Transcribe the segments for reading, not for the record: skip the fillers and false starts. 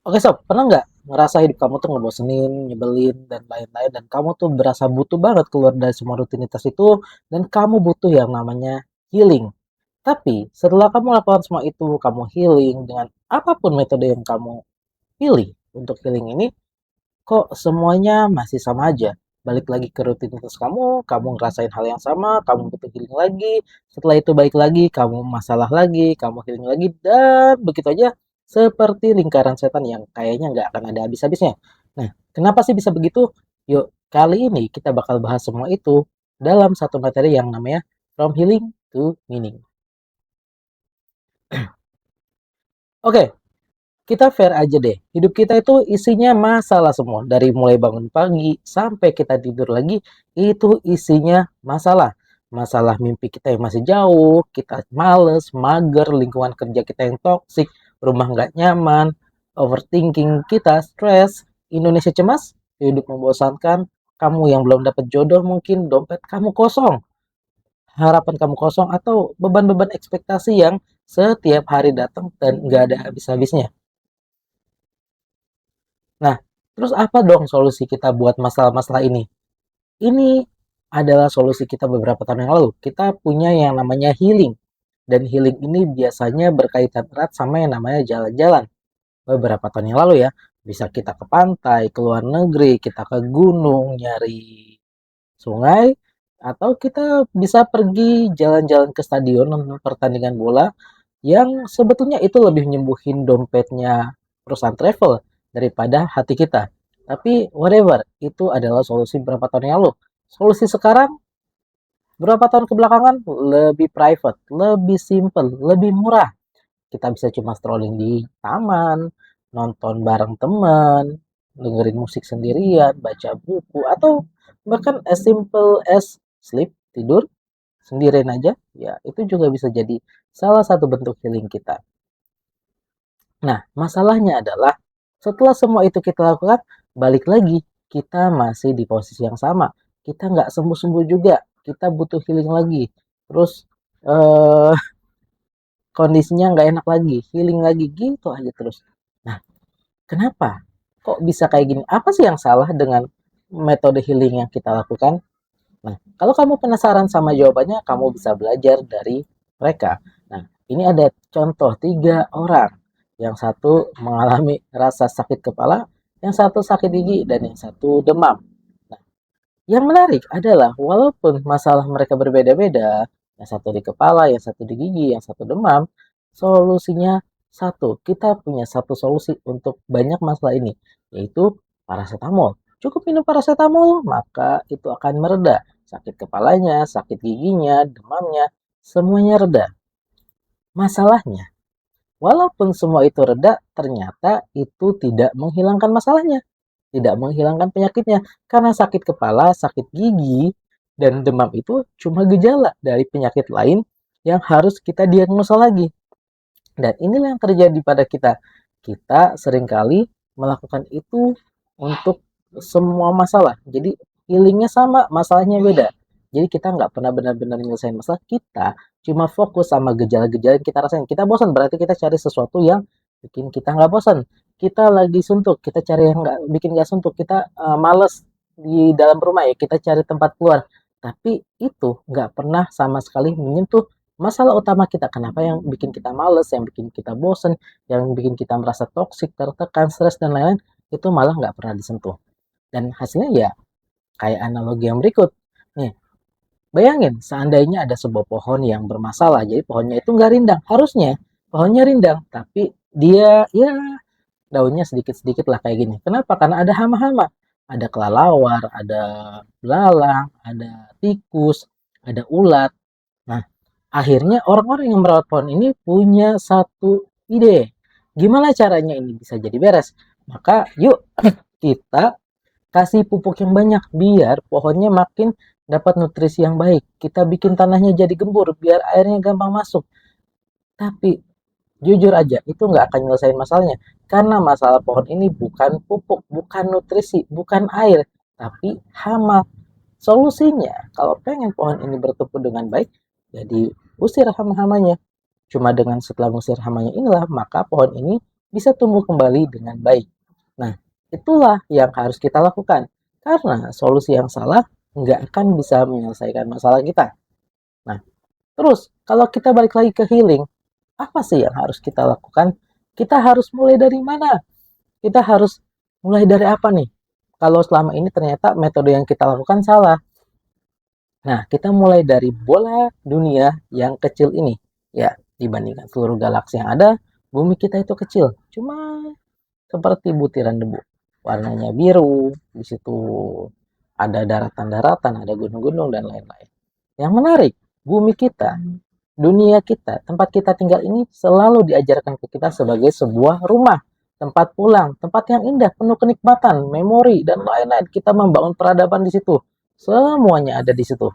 Oke sob, pernah nggak ngerasa hidup kamu tuh ngebosenin, nyebelin, dan lain-lain, dan kamu tuh berasa butuh banget keluar dari semua rutinitas itu, dan kamu butuh yang namanya healing. Tapi setelah kamu lakukan semua itu, kamu healing dengan apapun metode yang kamu pilih untuk healing ini, kok semuanya masih sama aja. Balik lagi ke rutinitas kamu ngerasain hal yang sama, kamu butuh healing lagi, setelah itu balik lagi, kamu masalah lagi, kamu healing lagi, dan begitu aja seperti lingkaran setan yang kayaknya nggak akan ada habis-habisnya. Nah, kenapa sih bisa begitu? Yuk, kali ini kita bakal bahas semua itu dalam satu materi yang namanya From Healing to Meaning. Oke, kita fair aja deh. Hidup kita itu isinya masalah semua. Dari mulai bangun pagi sampai kita tidur lagi, itu isinya masalah. Masalah mimpi kita yang masih jauh, kita males, mager, lingkungan kerja kita yang toksik, rumah nggak nyaman, overthinking kita, stres, Indonesia cemas, hidup membosankan, kamu yang belum dapat jodoh mungkin, dompet kamu kosong, harapan kamu kosong, atau beban-beban ekspektasi yang setiap hari datang dan nggak ada habis-habisnya. Nah, terus apa dong solusi kita buat masalah-masalah ini? Ini adalah solusi kita beberapa tahun yang lalu. Kita punya yang namanya healing. Dan healing ini biasanya berkaitan erat sama yang namanya jalan-jalan. Beberapa tahun yang lalu ya, bisa kita ke pantai, ke luar negeri, kita ke gunung, nyari sungai, atau kita bisa pergi jalan-jalan ke stadion nonton pertandingan bola yang sebetulnya itu lebih nyembuhin dompetnya perusahaan travel daripada hati kita. Tapi whatever, itu adalah solusi beberapa tahun yang lalu. Solusi sekarang, berapa tahun kebelakangan, lebih private, lebih simple, lebih murah. Kita bisa cuma strolling di taman, nonton bareng teman, dengerin musik sendirian, baca buku, atau bahkan as simple as sleep, tidur sendirian aja, ya itu juga bisa jadi salah satu bentuk healing kita. Nah, masalahnya adalah setelah semua itu kita lakukan, balik lagi, kita masih di posisi yang sama. Kita nggak sembuh-sembuh juga, kita butuh healing lagi. Terus eh, kondisinya nggak enak lagi, healing lagi, gitu aja terus. Nah, kenapa? Kok bisa kayak gini? Apa sih yang salah dengan metode healing yang kita lakukan? Nah, kalau kamu penasaran sama jawabannya, kamu bisa belajar dari mereka. Nah, ini ada contoh 3 orang. Yang satu mengalami rasa sakit kepala, yang satu sakit gigi, dan yang satu demam. Nah, yang menarik adalah walaupun masalah mereka berbeda-beda, yang satu di kepala, yang satu di gigi, yang satu demam, solusinya satu. Kita punya satu solusi untuk banyak masalah ini, yaitu paracetamol. Cukup minum paracetamol, maka itu akan mereda. Sakit kepalanya, sakit giginya, demamnya, semuanya reda. Masalahnya, walaupun semua itu reda, ternyata itu tidak menghilangkan masalahnya, tidak menghilangkan penyakitnya. Karena sakit kepala, sakit gigi, dan demam itu cuma gejala dari penyakit lain yang harus kita diagnosa lagi. Dan inilah yang terjadi pada kita. Kita seringkali melakukan itu untuk semua masalah. Jadi healingnya sama, masalahnya beda. Jadi kita nggak pernah benar-benar nyelesain masalah kita, cuma fokus sama gejala-gejala yang kita rasain. Kita bosan, berarti kita cari sesuatu yang bikin kita nggak bosan. Kita lagi suntuk, kita cari yang nggak bikin nggak suntuk. Kita males di dalam rumah ya, kita cari tempat keluar. Tapi itu nggak pernah sama sekali menyentuh masalah utama kita. Kenapa yang bikin kita males, yang bikin kita bosen, yang bikin kita merasa toksik, tertekan, stres, dan lain-lain, itu malah nggak pernah disentuh. Dan hasilnya ya kayak analogi yang berikut. Nih, bayangin seandainya ada sebuah pohon yang bermasalah, jadi pohonnya itu nggak rindang. Harusnya pohonnya rindang, tapi dia ya daunnya sedikit-sedikit lah kayak gini. Kenapa? Karena ada hama-hama. Ada kelelawar, ada belalang, ada tikus, ada ulat. Nah, akhirnya orang-orang yang merawat pohon ini punya satu ide. Gimana caranya ini bisa jadi beres? Maka yuk kita kasih pupuk yang banyak biar pohonnya makin dapat nutrisi yang baik. Kita bikin tanahnya jadi gembur biar airnya gampang masuk. Tapi jujur aja itu nggak akan nyelesain masalahnya. Karena masalah pohon ini bukan pupuk, bukan nutrisi, bukan air, tapi hama. Solusinya, kalau pengen pohon ini bertumbuh dengan baik, jadi usir hama-hamanya. Cuma dengan setelah mengusir hamanya inilah, maka pohon ini bisa tumbuh kembali dengan baik. Nah, itulah yang harus kita lakukan. Karena solusi yang salah nggak akan bisa menyelesaikan masalah kita. Nah, terus kalau kita balik lagi ke healing, apa sih yang harus kita lakukan? Kita harus mulai dari mana? Kita harus mulai dari apa nih? Kalau selama ini ternyata metode yang kita lakukan salah. Nah, kita mulai dari bola dunia yang kecil ini. Ya, dibandingkan seluruh galaksi yang ada, bumi kita itu kecil. Cuma seperti butiran debu. Warnanya biru, di situ ada daratan-daratan, ada gunung-gunung, dan lain-lain. Yang menarik, bumi kita, dunia kita, tempat kita tinggal ini selalu diajarkan ke kita sebagai sebuah rumah, tempat pulang, tempat yang indah, penuh kenikmatan, memori, dan lain-lain. Kita membangun peradaban di situ. Semuanya ada di situ.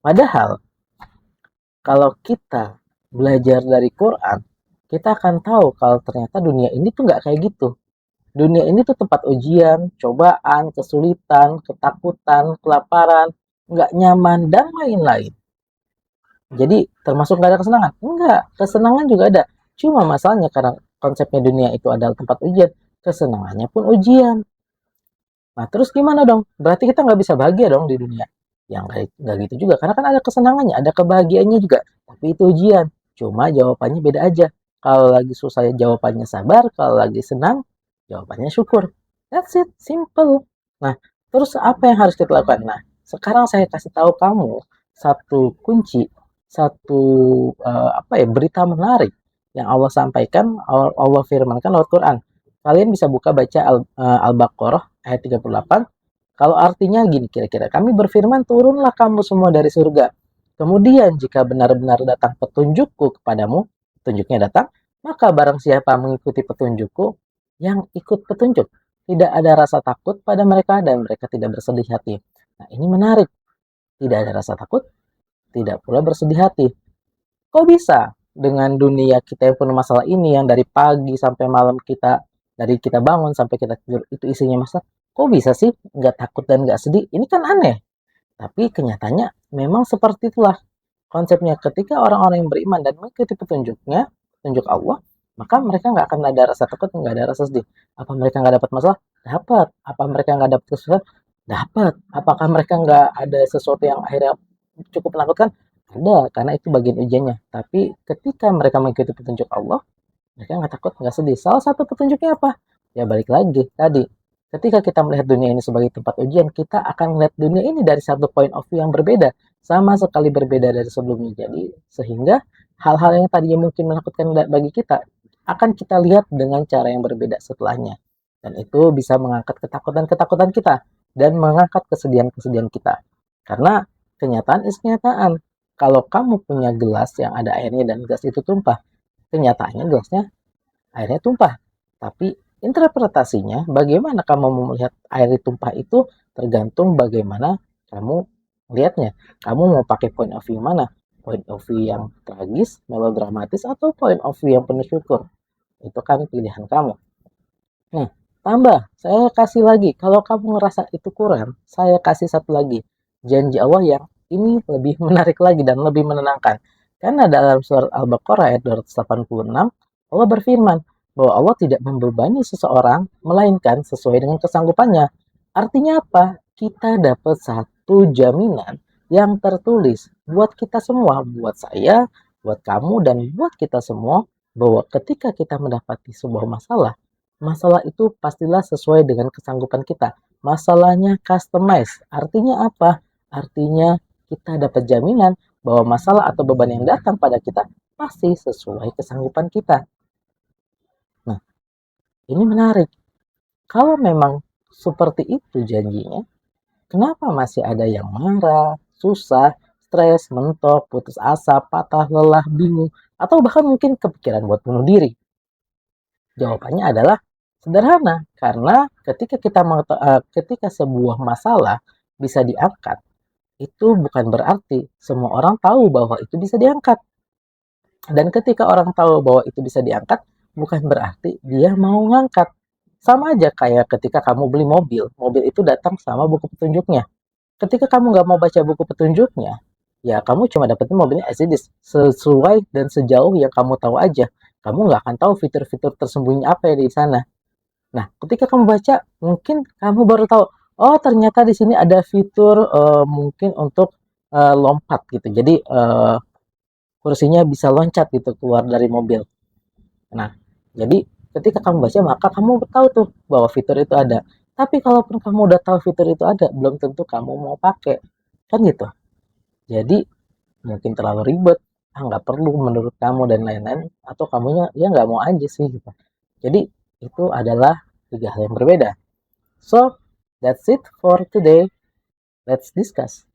Padahal, kalau kita belajar dari Quran, kita akan tahu kalau ternyata dunia ini tuh nggak kayak gitu. Dunia ini tuh tempat ujian, cobaan, kesulitan, ketakutan, kelaparan, nggak nyaman, dan lain-lain. Jadi termasuk nggak ada kesenangan? Enggak, kesenangan juga ada. Cuma masalahnya karena konsepnya dunia itu adalah tempat ujian, kesenangannya pun ujian. Nah terus gimana dong? Berarti kita nggak bisa bahagia dong di dunia. Yang nggak gitu juga, karena kan ada kesenangannya, ada kebahagiaannya juga. Tapi itu ujian. Cuma jawabannya beda aja. Kalau lagi susah jawabannya sabar, kalau lagi senang jawabannya syukur. That's it, simple. Nah, terus apa yang harus kita lakukan? Nah, sekarang saya kasih tahu kamu satu kunci, satu berita menarik yang Allah sampaikan, Allah firmankan lewat Quran. Kalian bisa buka baca Al-Baqarah ayat 38. Kalau artinya gini kira-kira, kami berfirman, turunlah kamu semua dari surga. Kemudian jika benar-benar datang petunjukku kepadamu, petunjuknya datang, maka barang siapa mengikuti petunjukku, yang ikut petunjuk, tidak ada rasa takut pada mereka dan mereka tidak bersedih hati. Nah ini menarik, tidak ada rasa takut, tidak pula bersedih hati. Kok bisa dengan dunia kita yang penuh masalah ini, yang dari pagi sampai malam kita, dari kita bangun sampai kita tidur itu isinya masalah, kok bisa sih nggak takut dan nggak sedih? Ini kan aneh. Tapi kenyataannya memang seperti itulah konsepnya. Ketika orang-orang yang beriman dan mengikuti petunjuknya, petunjuk Allah, maka mereka nggak akan ada rasa takut, nggak ada rasa sedih. Apa mereka nggak dapat masalah? Dapat. Apa mereka nggak dapat kesulitan? Dapat. Apakah mereka nggak ada sesuatu yang akhirnya cukup menakutkan? Ada, karena itu bagian ujiannya. Tapi ketika mereka mengikuti petunjuk Allah, mereka nggak takut, nggak sedih. Salah satu petunjuknya apa? Ya balik lagi tadi. Ketika kita melihat dunia ini sebagai tempat ujian, kita akan melihat dunia ini dari satu point of view yang berbeda. Sama sekali berbeda dari sebelumnya. Jadi, sehingga hal-hal yang tadinya mungkin menakutkan bagi kita, akan kita lihat dengan cara yang berbeda setelahnya. Dan itu bisa mengangkat ketakutan-ketakutan kita. Dan mengangkat kesedihan-kesedihan kita. Karena kenyataan is kenyataan. Kalau kamu punya gelas yang ada airnya dan gelas itu tumpah, kenyataannya gelasnya airnya tumpah. Tapi interpretasinya, bagaimana kamu melihat air tumpah itu tergantung bagaimana kamu melihatnya. Kamu mau pakai point of view mana? Point of view yang tragis, melodramatis, atau point of view yang penuh syukur? Itu kan pilihan kamu. Nah, tambah, saya kasih lagi. Kalau kamu ngerasa itu kurang, saya kasih satu lagi. Janji Allah yang ini lebih menarik lagi dan lebih menenangkan. Karena dalam surat Al-Baqarah ayat 286, Allah berfirman bahwa Allah tidak membebani seseorang, melainkan sesuai dengan kesanggupannya. Artinya apa? Kita dapat satu jaminan yang tertulis buat kita semua, buat saya, buat kamu, dan buat kita semua, bahwa ketika kita mendapati sebuah masalah, masalah itu pastilah sesuai dengan kesanggupan kita. Masalahnya customize. Artinya apa? Artinya kita dapat jaminan bahwa masalah atau beban yang datang pada kita pasti sesuai kesanggupan kita. Nah, ini menarik. Kalau memang seperti itu janjinya, kenapa masih ada yang marah, susah, stres, mentok, putus asa, patah, lelah, bingung, atau bahkan mungkin kepikiran buat bunuh diri? Jawabannya adalah sederhana, karena ketika sebuah masalah bisa diangkat, itu bukan berarti semua orang tahu bahwa itu bisa diangkat. Dan ketika orang tahu bahwa itu bisa diangkat, bukan berarti dia mau ngangkat. Sama aja kayak ketika kamu beli mobil, mobil itu datang sama buku petunjuknya. Ketika kamu nggak mau baca buku petunjuknya, ya kamu cuma dapetin mobilnya as it is, sesuai dan sejauh yang kamu tahu aja. kamu nggak akan tahu fitur-fitur tersembunyi apa ya di sana. Nah, ketika kamu baca, mungkin kamu baru tahu, oh ternyata di sini ada fitur mungkin untuk lompat gitu. Jadi kursinya bisa loncat gitu keluar dari mobil. Nah, jadi ketika kamu baca maka kamu tahu tuh bahwa fitur itu ada. Tapi kalaupun kamu udah tahu fitur itu ada, belum tentu kamu mau pakai. Kan gitu. Jadi mungkin terlalu ribet, nggak perlu menurut kamu dan lain-lain, atau kamunya ya nggak mau aja sih gitu. Jadi itu adalah tiga hal yang berbeda. So, that's it for today. Let's discuss.